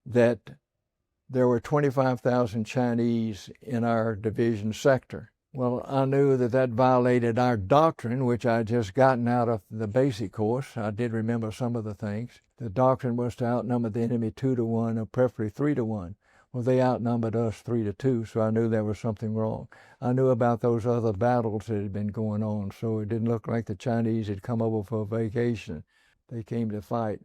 that there were 25,000 Chinese in our division sector. Well, I knew that that violated our doctrine, which I had just gotten out of the basic course. I did remember some of the things. The doctrine was to outnumber the enemy 2-1 or preferably 3-1. Well, they outnumbered us 3-2, so I knew there was something wrong. I knew about those other battles that had been going on, so it didn't look like the Chinese had come over for a vacation. They came to fight.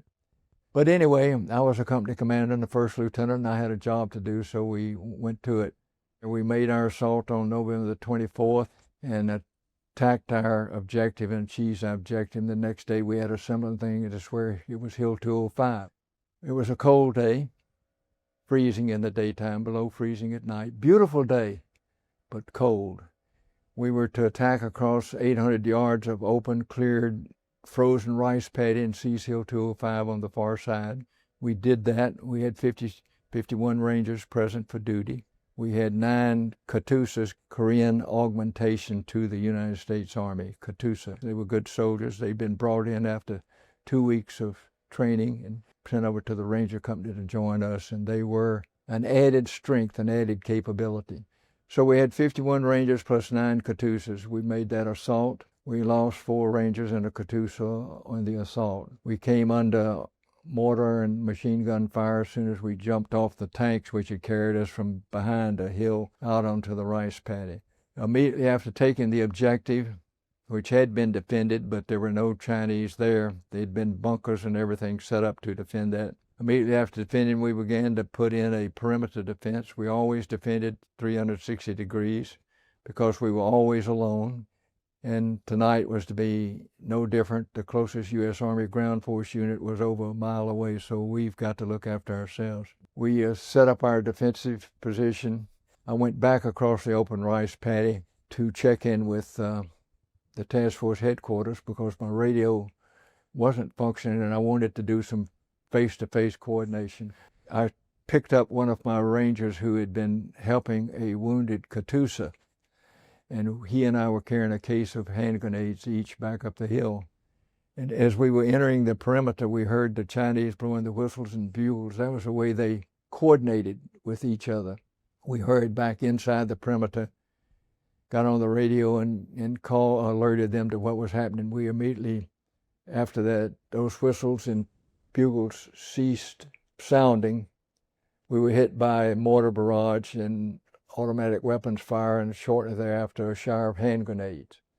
But anyway, I was a company commander and the first lieutenant, and I had a job to do, so we went to it. We made our assault on November the 24th and attacked our objective and achieved our objective. The next day we had a similar thing. I swear it was Hill 205. It was a cold day, freezing in the daytime, below freezing at night. Beautiful day, but cold. We were to attack across 800 yards of open, cleared, frozen rice paddy and seize Hill 205 on the far side. We did that. We had 51 Rangers present for duty. We had 9 Katusas, Korean augmentation to the United States Army, Katusa. They were good soldiers. They'd been brought in after 2 weeks of training and sent over to the Ranger Company to join us, and they were an added strength, an added capability. So we had 51 Rangers plus 9 Katusas. We made that assault. We lost 4 Rangers and a Katusa on the assault. We came under mortar and machine gun fire as soon as we jumped off the tanks which had carried us from behind a hill out onto the rice paddy. Immediately after taking the objective, which had been defended, but there were no Chinese there. There'd been bunkers and everything set up to defend that. Immediately after defending, we began to put in a perimeter defense. We always defended 360 degrees because we were always alone. And tonight was to be no different. The closest U.S. Army ground force unit was over a mile away, so we've got to look after ourselves. We set up our defensive position. I went back across the open rice paddy to check in with the task force headquarters because my radio wasn't functioning and I wanted to do some face-to-face coordination. I picked up one of my Rangers who had been helping a wounded Katusa, and he and I were carrying a case of hand grenades each back up the hill. And as we were entering the perimeter, we heard the Chinese blowing the whistles and bugles. That was the way they coordinated with each other. We hurried back inside the perimeter, got on the radio and alerted them to what was happening. We immediately, after that, those whistles and bugles ceased sounding. We were hit by a mortar barrage and automatic weapons fire, and shortly thereafter a shower of hand grenades.